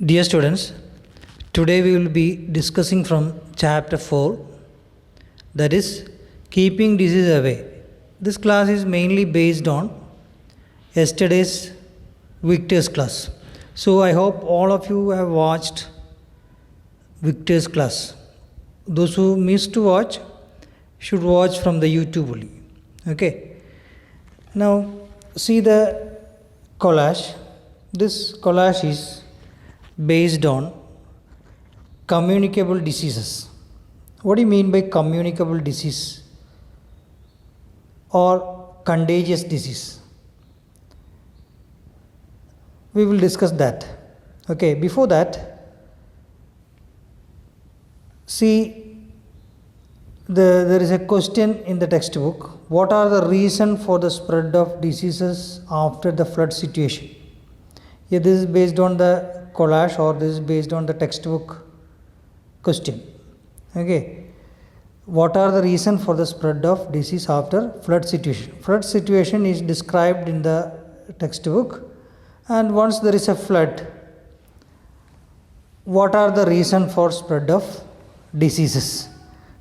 Dear students, today we will be discussing from chapter 4, that is keeping disease away. This class is mainly based on yesterday's Victor's class. So I hope all of you have watched Victor's class. Those who missed to watch should watch from the YouTube only. Okay. Now see the collage. This collage is based on communicable diseases. What do you mean by communicable disease or contagious disease? We will discuss that. Okay, before that, see there is a question in the textbook. What are the reasons for the spread of diseases after the flood situation? Yeah, this is based on the collage or this is based on the textbook question. Okay, what are the reasons for the spread of disease after flood situation? Flood situation is described in the textbook, and once there is a flood, what are the reasons for spread of diseases?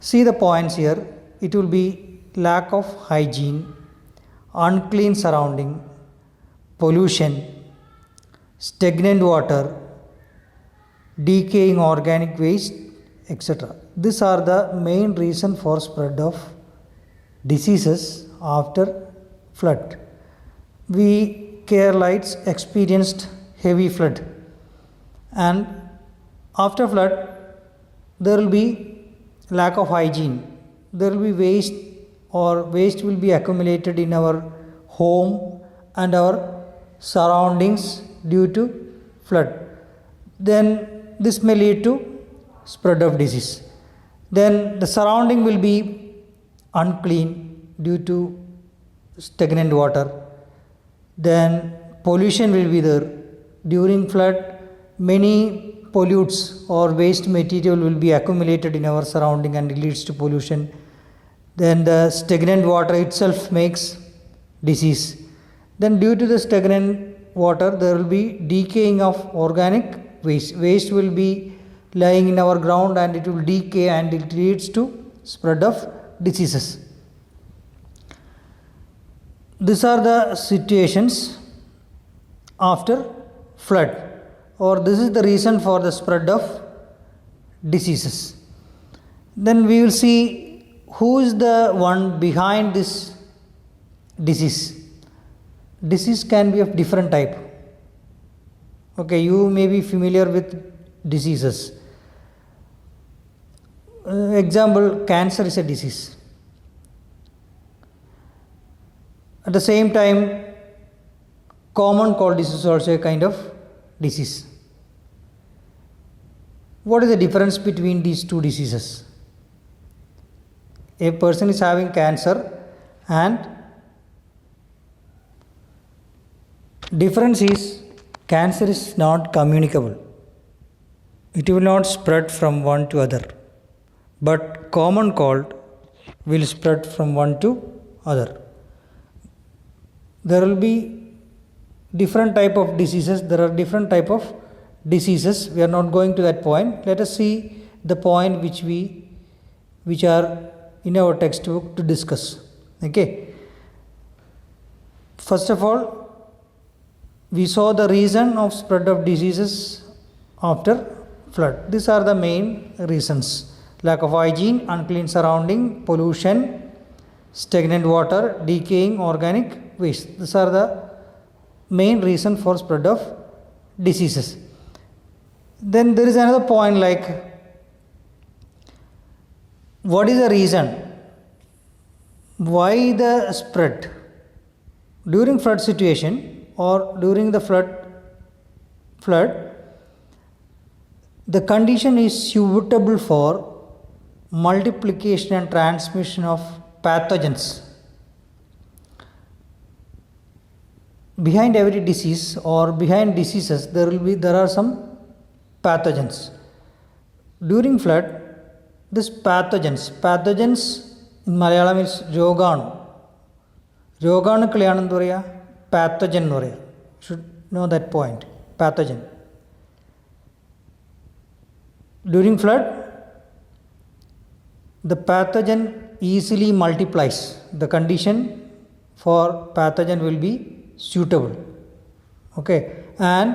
See the points here. It will be lack of hygiene, unclean surrounding, pollution, stagnant water, decaying organic waste, etc. These are the main reason for spread of diseases after flood. We Keralites experienced heavy flood, and after flood there will be lack of hygiene. There will be waste, or waste will be accumulated in our home and our surroundings due to flood. Then this may lead to spread of disease. Then the surrounding will be unclean due to stagnant water. Then pollution will be there. During flood, many pollutes or waste material will be accumulated in our surrounding and it leads to pollution. Then the stagnant water itself makes disease. Then due to the stagnant water, there will be decaying of organic waste. Waste will be lying in our ground and it will decay and it leads to spread of diseases. These are the situations after flood, or this is the reason for the spread of diseases. Then we will see who is the one behind this disease. Disease can be of different type. Okay, you may be familiar with diseases. Example, cancer is a disease. At the same time, common cold disease is also a kind of disease. What is the difference between these two diseases? A person is having cancer, and difference is cancer is not communicable. It will not spread from one to other. But common cold will spread from one to other. There will be different type of diseases. There are different type of diseases. We are not going to that point. Let us see the point which are in our textbook to discuss. Okay. First of all, we saw the reason of spread of diseases after flood. These are the main reasons: lack of hygiene, unclean surrounding, pollution, stagnant water, decaying organic waste. These are the main reason for spread of diseases. Then there is another point, like what is the reason why the spread during flood situation or during the flood, the condition is suitable for multiplication and transmission of pathogens. Behind every disease or behind diseases, there are some pathogens. During flood, this pathogens in Malayalam is Roganu. Roganuക്കളെയാണ് എന്തു പറയുക? Pathogen എന്ന് പറയുക. Should know that point. Pathogen. During flood, the pathogen easily multiplies. The condition for pathogen will be suitable. Okay, and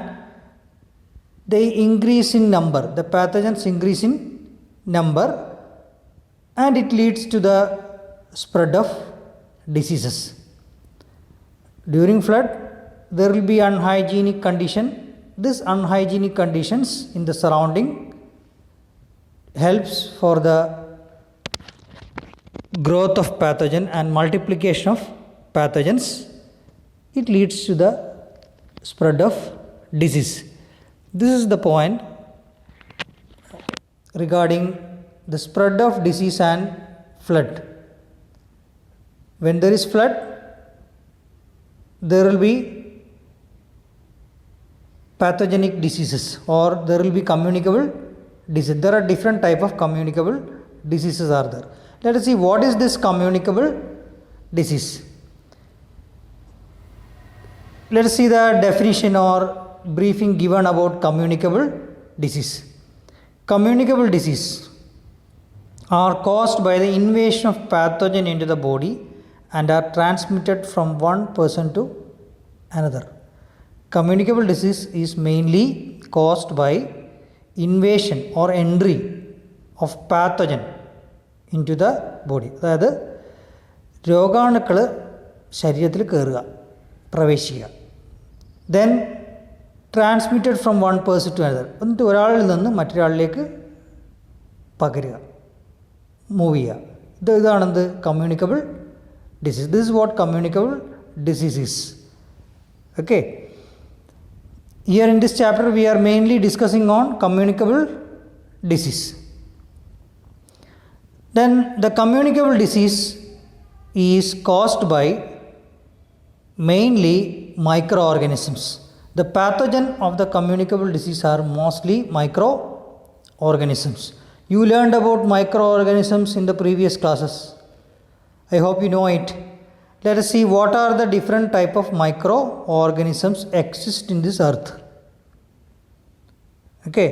they increase in number. The pathogens increase in number, and it leads to the spread of diseases. During flood, there will be unhygienic condition. This unhygienic conditions in the surrounding helps for the growth of pathogen and multiplication of pathogens. It leads to the spread of disease. This is the point regarding the spread of disease and flood. When there is flood, there will be pathogenic diseases, or there will be communicable disease. There are different type of communicable diseases are there. Let us see what is this communicable disease. Let us see the definition or briefing given about communicable disease. Communicable disease are caused by the invasion of pathogen into the body and are transmitted from one person to another. Communicable disease is mainly caused by invasion or entry of pathogen into the body. അതായത് രോഗാണുക്കൾ ശരീരത്തിൽ കയറുക, പ്രവേശിക്കുക, then transmitted from one person to another. എന്നിട്ട് ഒരാളിൽ നിന്ന് മറ്റൊരാളിലേക്ക് പകരുക, move ചെയ്യുക. ഇതാണെന്ത് communicable disease. This is what communicable disease is. Okay. Here in this chapter we are mainly discussing on communicable disease. Then the communicable disease is caused by mainly microorganisms. The pathogen of the communicable disease are mostly microorganisms. You learned about microorganisms in the previous classes. I hope you know it. Let us see what are the different type of microorganisms exist in this earth. Okay.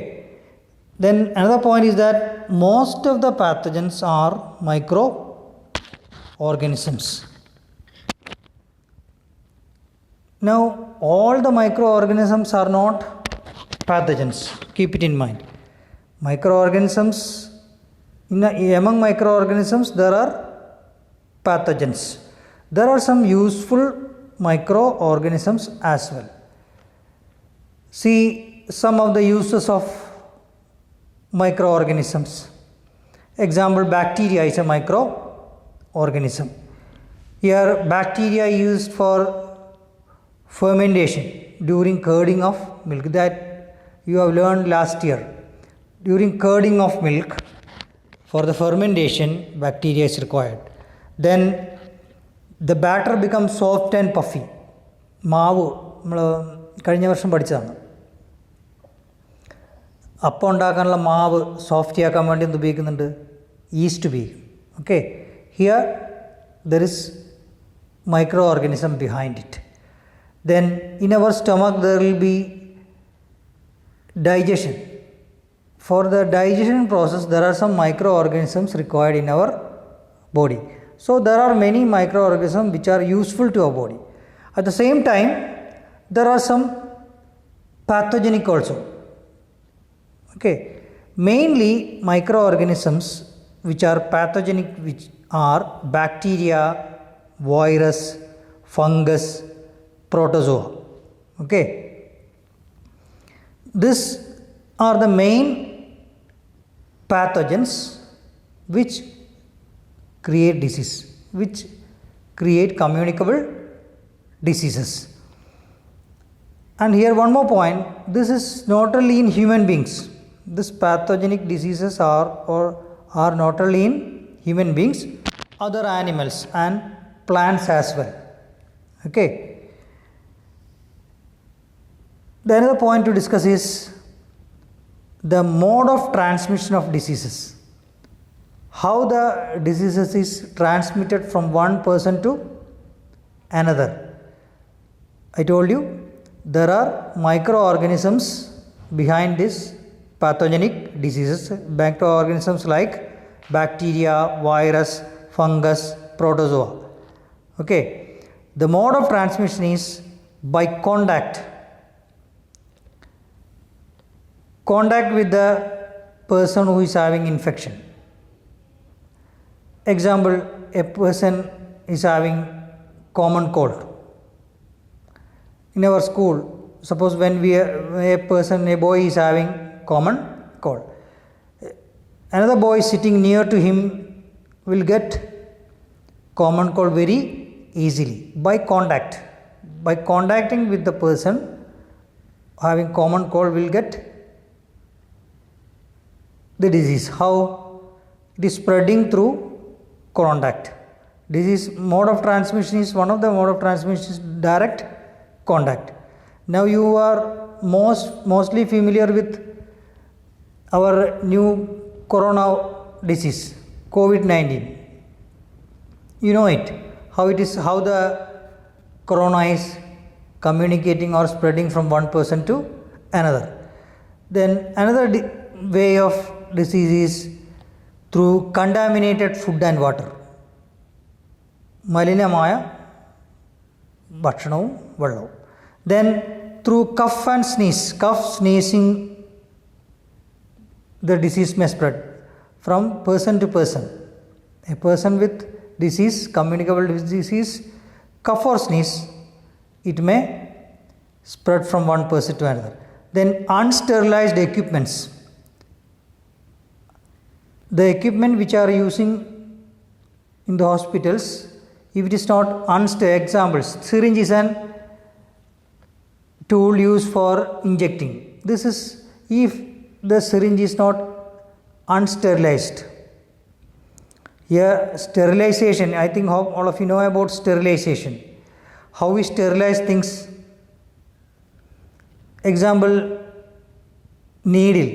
Then another point is that most of the pathogens are microorganisms. Now all the microorganisms are not pathogens. Keep it in mind. Microorganisms, among microorganisms there are pathogens. There are some useful microorganisms as well. See some of the uses of microorganisms. Example, bacteria is a microorganism. Here bacteria used for fermentation during curding of milk, that you have learned last year. During curding of milk, for the fermentation bacteria is required. Then the batter becomes soft and puffy. മാവ് നമ്മൾ കഴിഞ്ഞ വർഷം പഠിച്ചതാണ്. അപ്പം ഉണ്ടാക്കാനുള്ള മാവ് soft ആക്കാൻ വേണ്ടി എന്ത് ഉപയോഗിക്കുന്നുണ്ട്? ഈസ്റ്റ് ഉപയോഗിക്കും. Okay, here there is micro organism behind it. Then in our stomach there will be digestion. For the digestion process there are some microorganisms required in our body. So there are many microorganisms which are useful to our body. At the same time there are some pathogenic also. Okay, mainly microorganisms which are pathogenic, which are bacteria, virus, fungus, protozoa. Okay, these are the main pathogens which create disease, which create communicable diseases. And here one more point, this is not only in human beings. This pathogenic diseases are not only in human beings, other animals and plants as well. Okay. The another point to discuss is the mode of transmission of diseases. How the diseases is transmitted from one person to another. I told you there are microorganisms behind this pathogenic diseases, microorganisms like bacteria, virus, fungus, protozoa. Okay, the mode of transmission is by contact with the person who is having infection. Example, a person is having common cold. In our school, suppose when a boy is having common cold, another boy sitting near to him will get common cold very easily by contact. By contacting with the person having common cold will get the disease. How? It is spreading through contact. Disease mode of transmission is one of the mode of transmission is direct contact. Now you are mostly familiar with our new corona disease, COVID-19. You know it, how the corona is communicating or spreading from one person to another. Then another way of disease is through contaminated food and water. മലിനമായ ഭക്ഷണവും വെള്ളവും. Then through cough and sneezing, the disease may spread from person to person. A person with disease, communicable disease, cough or sneeze, it may spread from one person to another. Then unsterilized equipments. The equipment which are using in the hospitals, if it is not unsterilized, examples, syringe is an tool used for injecting. This is if the syringe is not unsterilized. Here sterilization, I think all of you know about sterilization. How we sterilize things. Example, needle,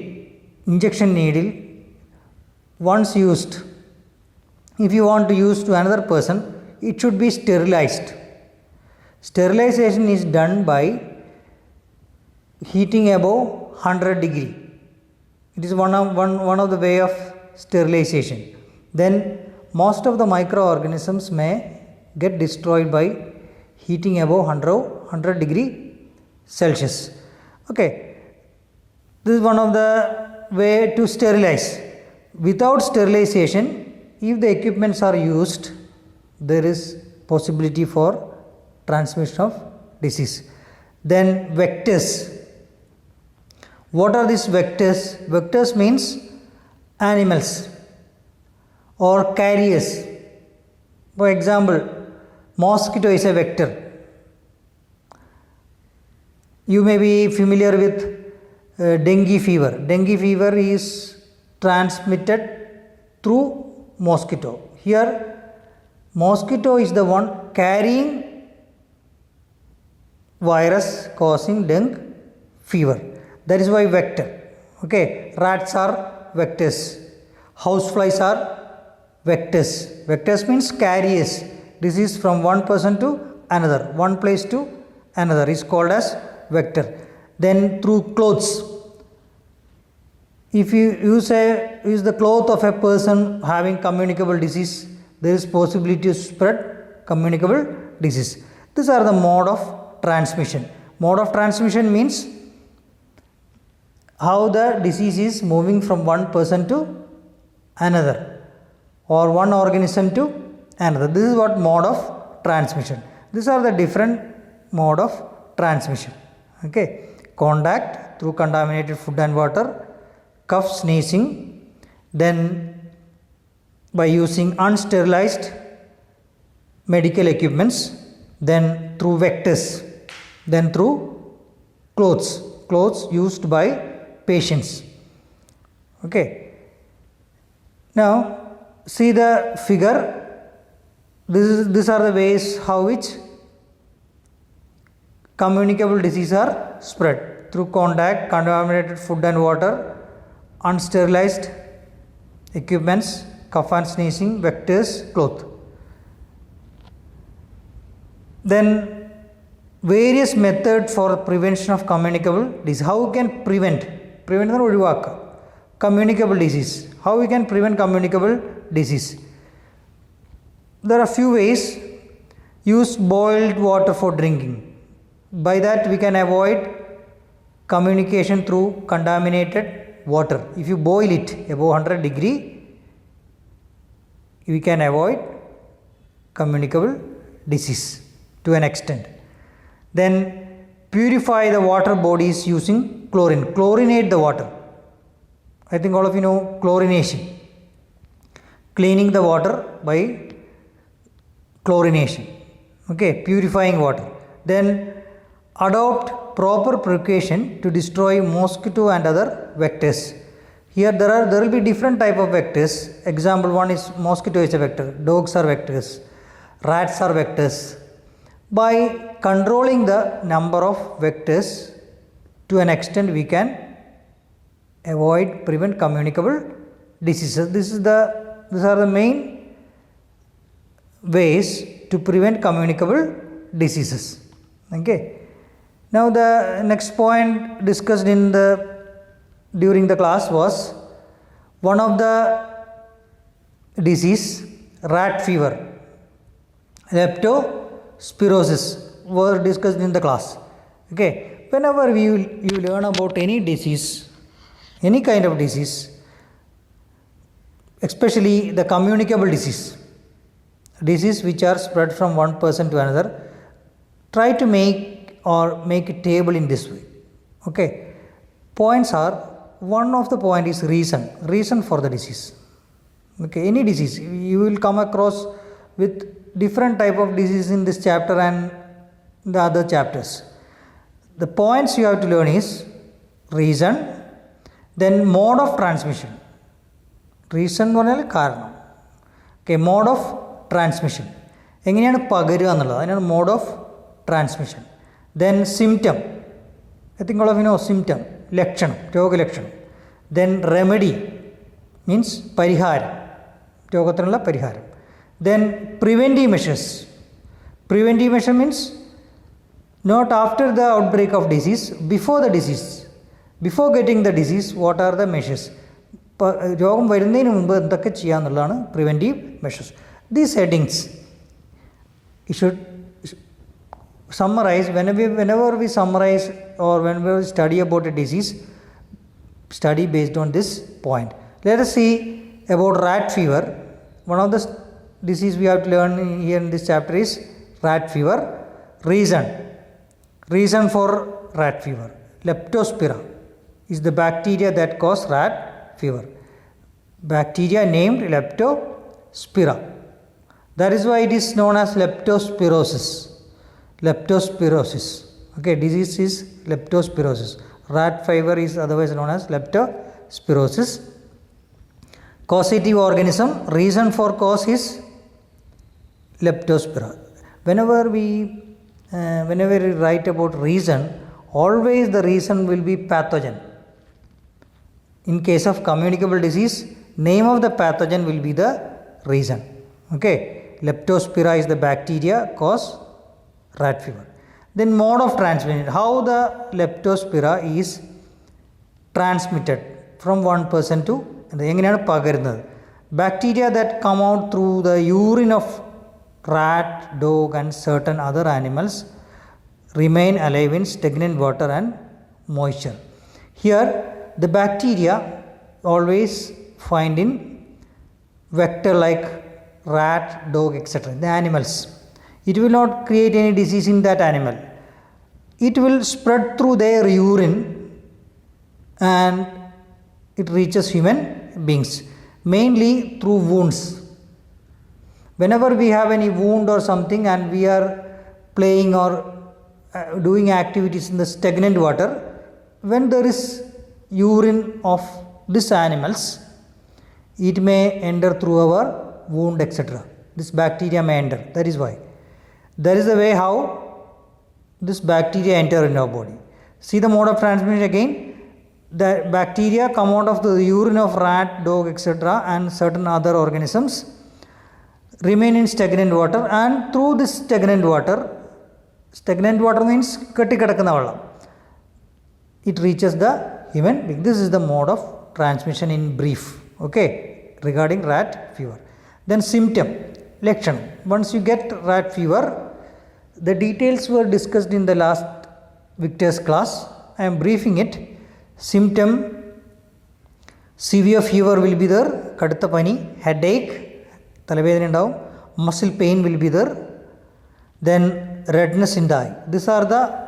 injection needle, once used, if you want to use to another person, it should be sterilized. Sterilization is done by heating above 100 degree. It is one of the way of sterilization. Then most of the microorganisms may get destroyed by heating above 100 degree Celsius. Okay, this is one of the way to sterilize. Without sterilization, if the equipments are used, there is possibility for transmission of disease. Then vectors. What are these vectors? Vectors means animals or carriers. For example, mosquito is a vector. You may be familiar with dengue fever. Dengue fever is transmitted through mosquito. Here mosquito is the one carrying virus causing dengue fever. That is why vector. Okay, rats are vectors. Houseflies are vectors. Vectors means carriers. Disease from one person to another, one place to another is called as vector. Then through clothes. If you use the cloth of a person having communicable disease, there is possibility to spread communicable disease. These are the mode of transmission. Mode of transmission means how the disease is moving from one person to another or one organism to another. This is what mode of transmission. These are the different mode of transmission. Okay, contact through contaminated food and water, cough, sneezing, then by using unsterilized medical equipments, then through vectors, then through clothes used by patients. Okay, now see the figure. These are the ways how which communicable diseases are spread: through contact, contaminated food and water, unsterilized equipments, cough and sneezing, vectors, cloth. Then various methods for prevention of communicable disease. How we can prevent? Prevent ഒഴിവാക്കുക. Communicable disease. How we can prevent communicable disease? There are few ways. Use boiled water for drinking. By that we can avoid communication through contaminated water. If you boil it above 100 degree, we can avoid communicable disease to an extent. Then purify the water bodies using chlorine. Chlorinate the water. I think all of you know chlorination. Cleaning the water by chlorination. Okay, purifying water. Then adopt proper precaution to destroy mosquito and other vectors. Here there will be different type of vectors. Example one is mosquito is a vector, dogs are vectors, rats are vectors. By controlling the number of vectors to an extent we can prevent communicable diseases. These are the main ways to prevent communicable diseases. Okay. Now the next point discussed during the class was one of the disease, rat fever, leptospirosis were discussed in the class. Okay, whenever you learn about any disease, any kind of disease, especially the communicable disease which are spread from one person to another, try to make a table in this way. Okay, points are, one of the point is reason for the disease. Okay, any disease you will come across with different type of disease in this chapter and the other chapters. The points you have to learn is reason, then mode of transmission. Reason എന്ന് പറഞ്ഞാൽ കാരണം. Okay, mode of transmission. എങ്ങനെയാണ് പകരുക എന്നുള്ളത്, അതിനാണ് mode of transmission. Then symptom. I think all of you know symptom, ലക്ഷണം, രോഗലക്ഷണം. Then remedy means പരിഹാരം, രോഗത്തിനുള്ള പരിഹാരം. Then preventive measures. Preventive measure means not after the outbreak of disease, before the disease. Before getting the disease, what are the measures? രോഗം വരുന്നതിന് മുമ്പ് എന്തൊക്കെ ചെയ്യാന്നുള്ളതാണ് preventive measures. These headings you should summarize. Whenever we summarize or whenever we study about a disease, study based on this point. Let us see about rat fever. One of the disease we have to learn here in this chapter is rat fever. Reason for rat fever. Leptospira is the bacteria that cause rat fever. Bacteria named Leptospira. That is why it is known as leptospirosis. Okay, disease is leptospirosis. Rat fever is otherwise known as leptospirosis. Causative organism, reason for cause is Leptospira. Whenever we write about reason, always the reason will be pathogen. In case of communicable disease, name of the pathogen will be the reason. Okay, Leptospira is the bacteria cause rat fever. Then mode of transmission, how the Leptospira is transmitted from one person to another. എങ്ങനെയാണ് പകരുന്നത്? Bacteria that come out through the urine of rat, dog and certain other animals remain alive in stagnant water and moisture. Here the bacteria always find in vector like rat, dog, etc. the animals. It will not create any disease in that animal. It will spread through their urine and it reaches human beings, mainly through wounds. Whenever we have any wound or something and we are playing or doing activities in the stagnant water, when there is urine of these animals, it may enter through our wound, etc. This bacteria may enter. That is why. That is the way how this bacteria enter in our body. See the mode of transmission again. The bacteria come out of the urine of rat, dog, etc. and certain other organisms, remain in stagnant water, and through this stagnant water means കെട്ടിക്കിടക്കുന്ന വെള്ളം, it reaches the Even this is the mode of transmission in brief, okay, regarding rat fever. Then symptom, lekshan. Once you get rat fever, the details were discussed in the last Victor's class. I am briefing it. Symptom, severe fever will be there, kadutha pani, headache, talavedana undavum, muscle pain will be there, then redness in the eye. These are the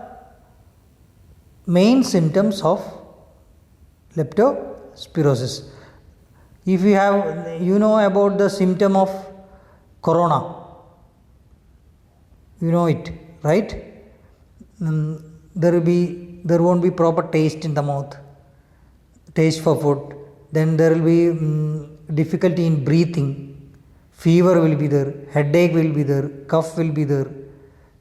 main symptoms of leptospirosis. If you have, you know about the symptom of corona, you know it, right? There won't be proper taste in the mouth, taste for food. Then there will be difficulty in breathing, fever will be there, headache will be there, cough will be there,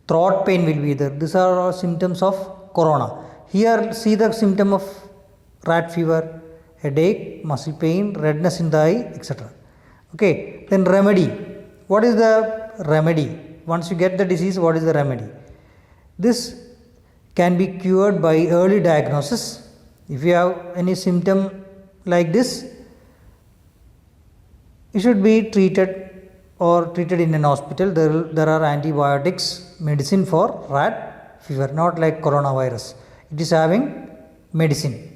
throat pain will be there. These are all symptoms of corona. Here see the symptom of rat fever, headache, muscle pain, redness in the eye, etc. Okay, then remedy. What is the remedy? Once you get the disease, what is the remedy? This can be cured by early diagnosis. If you have any symptom like this, you should be treated in an hospital. There are antibiotics, medicine for rat fever, not like coronavirus. It is having medicine.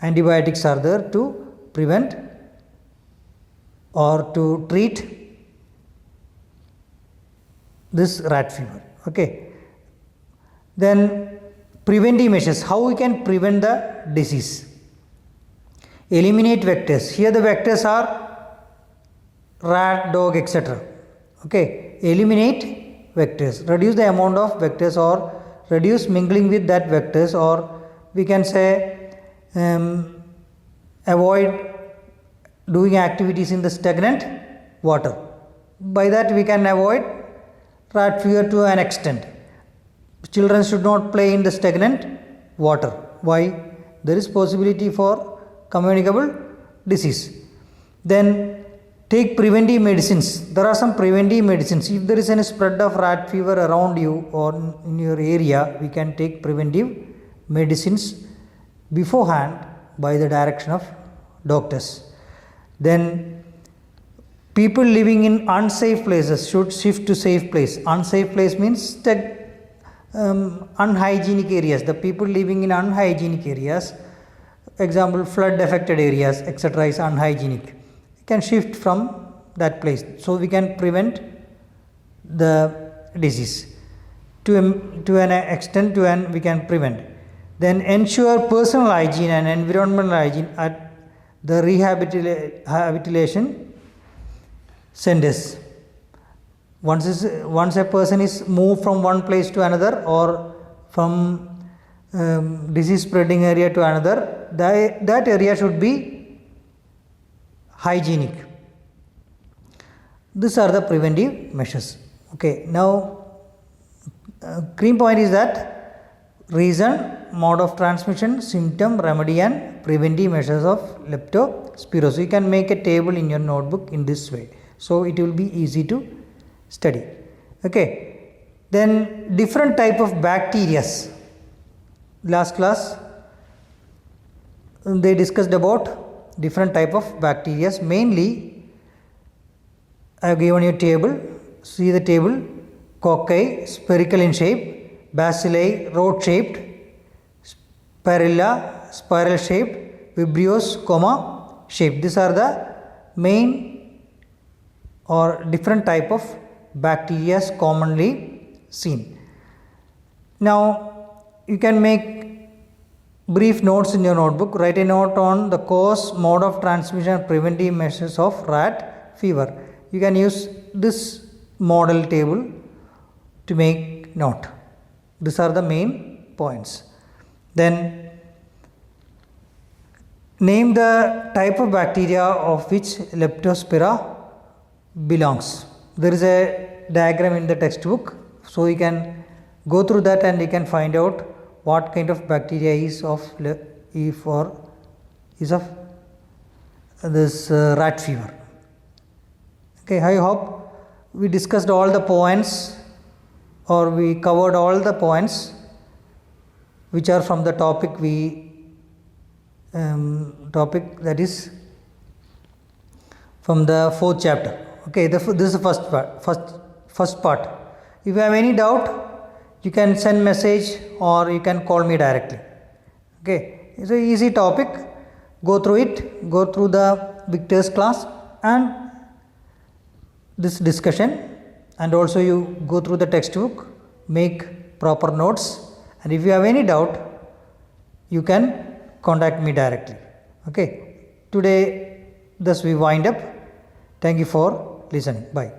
Antibiotics are there to prevent or to treat this rat fever. Okay. Then preventive measures. How we can prevent the disease? Eliminate vectors. Here the vectors are rat, dog, etc. Okay. Eliminate vectors. Reduce the amount of vectors or reduce mingling with that vectors, or we can say avoid doing activities in the stagnant water. By that we can avoid rat fever to an extent. Children should not play in the stagnant water. Why? There is possibility for communicable disease. Then take preventive medicines. There are some preventive medicines. If there is any spread of rat fever around you or in your area, we can take preventive medicines beforehand by the direction of doctors. Then people living in unsafe places should shift to safe place. Unsafe place means unhygienic areas. The people living in unhygienic areas, example flood affected areas, etc. is unhygienic. You can shift from that place, so we can prevent the disease to an extent. We can prevent. Then ensure personal hygiene and environmental hygiene at the rehabilitation centers. Once a person is moved from one place to another or from disease spreading area to another, that area should be hygienic. These are the preventive measures. Okay, now key point is that reason, mode of transmission, symptom, remedy and preventive measures of leptospirosis. You can make a table in your notebook in this way, so it will be easy to study. Okay, then different type of bacteria. Last class they discussed about different type of bacteria. Mainly I have given you a table. See the table: cocci, spherical in shape; bacilli, rod shaped; spirilla, spiral shaped; vibrios, comma shaped. These are the main or different type of bacteria commonly seen. Now you can make brief notes in your notebook. Write a note on the cause, mode of transmission, preventive measures of rat fever. You can use this model table to make note. These are the main points. Then name the type of bacteria of which Leptospira belongs. There is a diagram in the textbook, so you can go through that and you can find out what kind of bacteria is of this rat fever. Okay, I hope we discussed all the points, or we covered all the points which are from the topic we topic, that is from the 4th chapter. Okay, this is the first part. If you have any doubt, you can send message or you can call me directly. Okay, it's an easy topic. Go through it, go through the Victor's class and this discussion, and also you go through the textbook, make proper notes, and if you have any doubt, you can contact me directly. Okay, today thus we wind up. Thank you for listening. Bye.